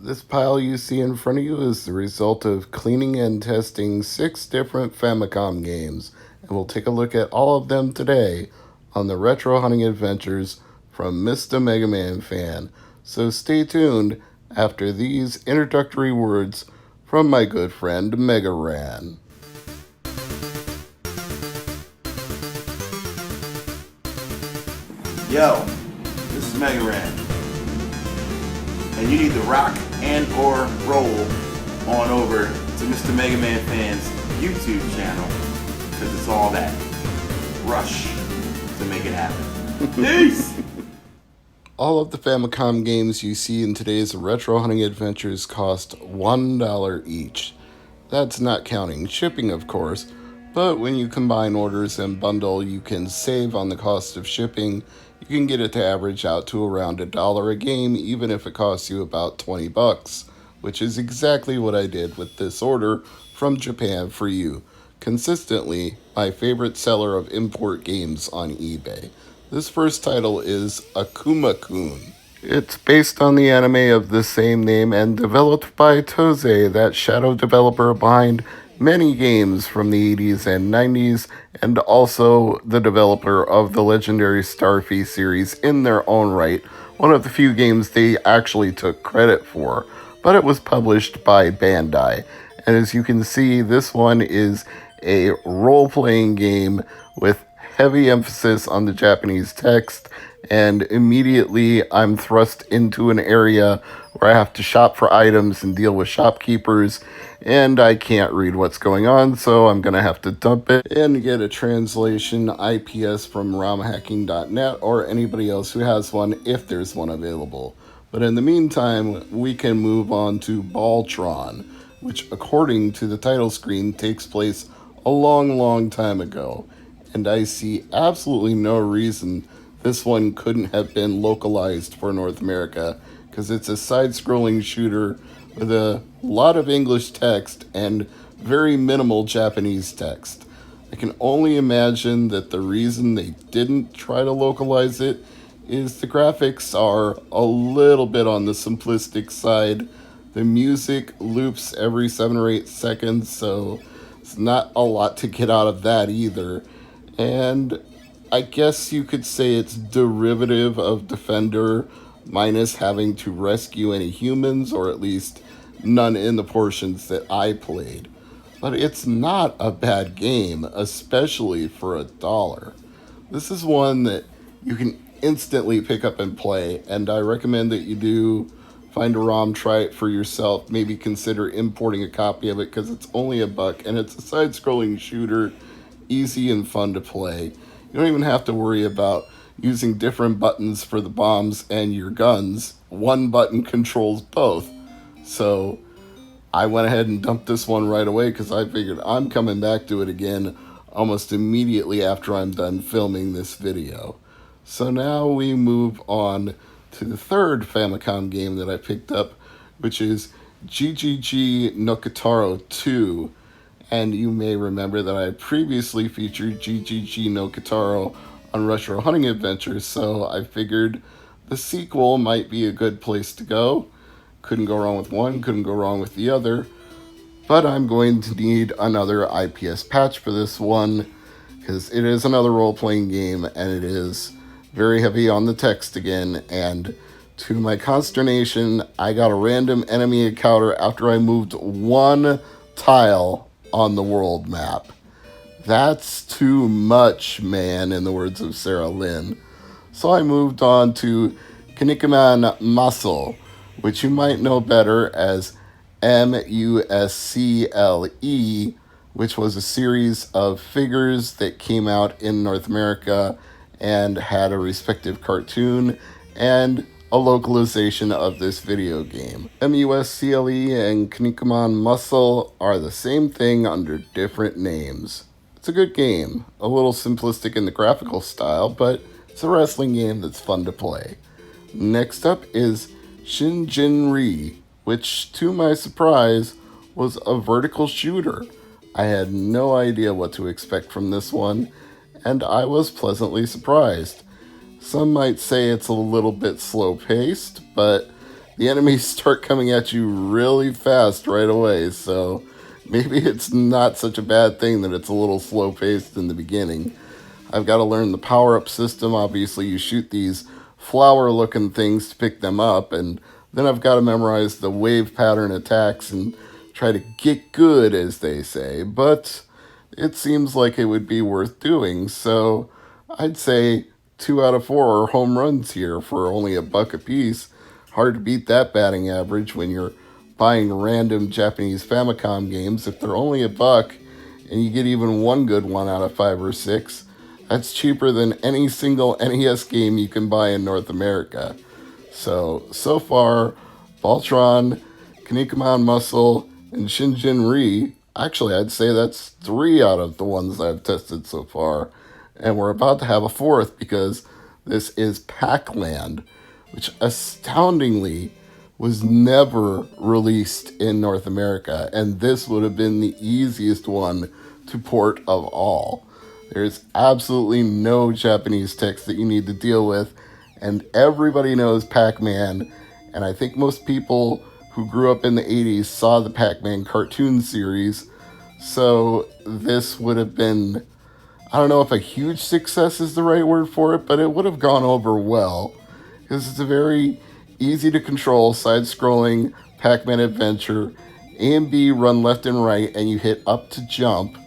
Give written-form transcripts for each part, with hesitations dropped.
This pile you see in front of you is the result of cleaning and testing 6 different Famicom games, and we'll take a look at all of them today on the Retro Hunting Adventures from Mr. MegaManFan. So stay tuned after these introductory words from my good friend MegaRan. Yo, this is MegaRan, and you need to rock and or roll on over to Mr. MegaManFan's YouTube channel, because it's all that rush to make it happen. Peace! All of the Famicom games you see in today's Retro Hunting Adventures cost $1 each. That's not counting shipping, of course, but when you combine orders and bundle, you can save on the cost of shipping. You can get it to average out to around $1 a game, even if it costs you about 20 bucks, which is exactly what I did with this order from Japan for you. Consistently, my favorite seller of import games on eBay. This first title is Akuma-kun. It's based on the anime of the same name and developed by Toze, that shadow developer behind many games from the 80s and 90s, and also the developer of the legendary Starfy series in their own right, one of the few games they actually took credit for, but it was published by Bandai. And as you can see, this one is a role-playing game with heavy emphasis on the Japanese text, and immediately I'm thrust into an area where I have to shop for items and deal with shopkeepers, and I can't read what's going on, so I'm going to have to dump it and get a translation IPS from romhacking.net or anybody else who has one if there's one available. But in the meantime, we can move on to Baltron, which according to the title screen takes place a long time ago. And I see absolutely no reason this one couldn't have been localized for North America, because it's a side-scrolling shooter with a lot of English text and very minimal Japanese text. I can only imagine that the reason they didn't try to localize it is the graphics are a little bit on the simplistic side. The music loops every 7 or 8 seconds, so it's not a lot to get out of that either. And I guess you could say it's derivative of Defender, minus having to rescue any humans, or at least none in the portions that I played. But it's not a bad game, especially for $1. This is one that you can instantly pick up and play, and I recommend that you do find a ROM, try it for yourself, maybe consider importing a copy of it, because it's only $1, and it's a side-scrolling shooter, easy and fun to play. You don't even have to worry about using different buttons for the bombs and your guns. One button controls both. So I went ahead and dumped this one right away because I figured I'm coming back to it again almost immediately after I'm done filming this video. So now we move on to the third Famicom game that I picked up, which is GGG no Kitaro 2. And you may remember that I previously featured GGG no Kitaro on Retro Hunting Adventures, so I figured the sequel might be a good place to go. Couldn't go wrong with one, couldn't go wrong with the other. But I'm going to need another IPS patch for this one, because it is another role-playing game, and it is very heavy on the text again, and to my consternation, I got a random enemy encounter after I moved one tile on the world map. That's too much, man, in the words of Sarah Lynn. So I moved on to MegaManFan, which you might know better as MUSCLE, which was a series of figures that came out in North America and had a respective cartoon and a localization of this video game. MUSCLE and MegaManFan are the same thing under different names. It's a good game, a little simplistic in the graphical style, but it's a wrestling game that's fun to play. Next up is Shinjinri, which to my surprise was a vertical shooter. I had no idea what to expect from this one, and I was pleasantly surprised. Some might say it's a little bit slow-paced, but the enemies start coming at you really fast right away. So maybe it's not such a bad thing that it's a little slow paced in the beginning. I've got to learn the power up system. Obviously, you shoot these flower looking things to pick them up, and then I've got to memorize the wave pattern attacks and try to get good, as they say. But it seems like it would be worth doing, so I'd say 2 out of 4 are home runs here for only $1 a piece. Hard to beat that batting average when you're buying random Japanese Famicom games. If they're only $1 and you get even one good one out of 5 or 6, that's cheaper than any single NES game you can buy in North America. So far, Baltron, Kinnikuman Muscle, and Shinjin Ri, actually I'd say that's 3 out of the ones I've tested so far. And we're about to have a 4th because this is Pac-Land, which astoundingly was never released in North America. And this would have been the easiest one to port of all. There's absolutely no Japanese text that you need to deal with, and everybody knows Pac-Man, and I think most people who grew up in the 80s saw the Pac-Man cartoon series, so this would have been, I don't know if a huge success is the right word for it, but it would have gone over well, because it's a very easy to control side-scrolling Pac-Man adventure. A and B run left and right, and you hit up to jump.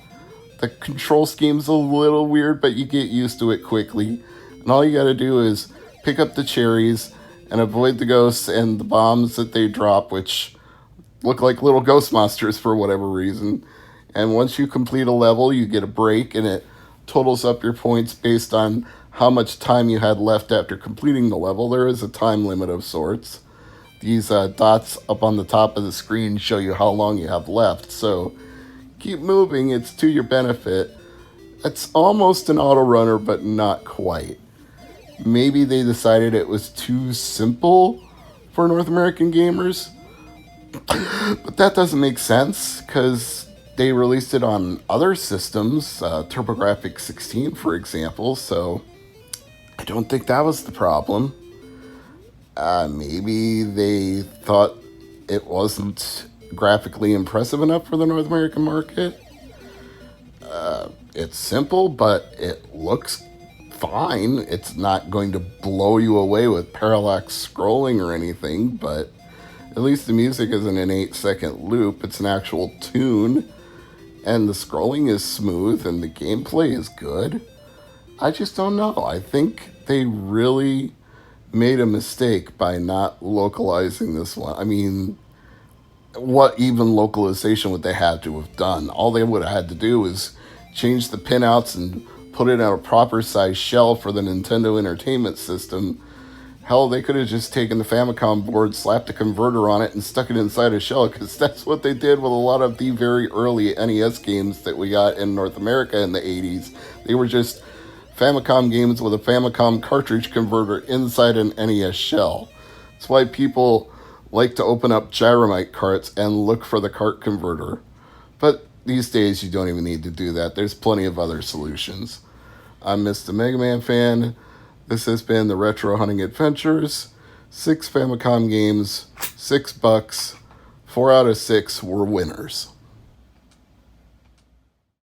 The control scheme's a little weird, but you get used to it quickly. And all you gotta do is pick up the cherries and avoid the ghosts and the bombs that they drop, which look like little ghost monsters for whatever reason. And once you complete a level, you get a break, and it totals up your points based on how much time you had left after completing the level. There is a time limit of sorts. These dots up on the top of the screen show you how long you have left, so keep moving, it's to your benefit. It's almost an auto runner, but not quite. Maybe they decided it was too simple for North American gamers, but that doesn't make sense because they released it on other systems, TurboGrafx 16 for example, so I don't think that was the problem. Maybe they thought it wasn't graphically impressive enough for the North American market. It's simple, but it looks fine. It's not going to blow you away with parallax scrolling or anything, but at least the music isn't an 8-second loop. It's an actual tune, and the scrolling is smooth, and the gameplay is good. I just don't know. I think they really made a mistake by not localizing this one. I mean, what even localization would they have to have done? All they would have had to do was change the pinouts and put it in a proper size shell for the Nintendo Entertainment System. Hell, they could have just taken the Famicom board, slapped a converter on it, and stuck it inside a shell, because that's what they did with a lot of the very early NES games that we got in North America in the 80s. They were just Famicom games with a Famicom cartridge converter inside an NES shell. That's why people like to open up Gyromite carts and look for the cart converter. But these days you don't even need to do that. There's plenty of other solutions. I'm Mr. MegaManFan. This has been the Retro Hunting Adventures. 6 Famicom games, $6. 4 out of 6 were winners.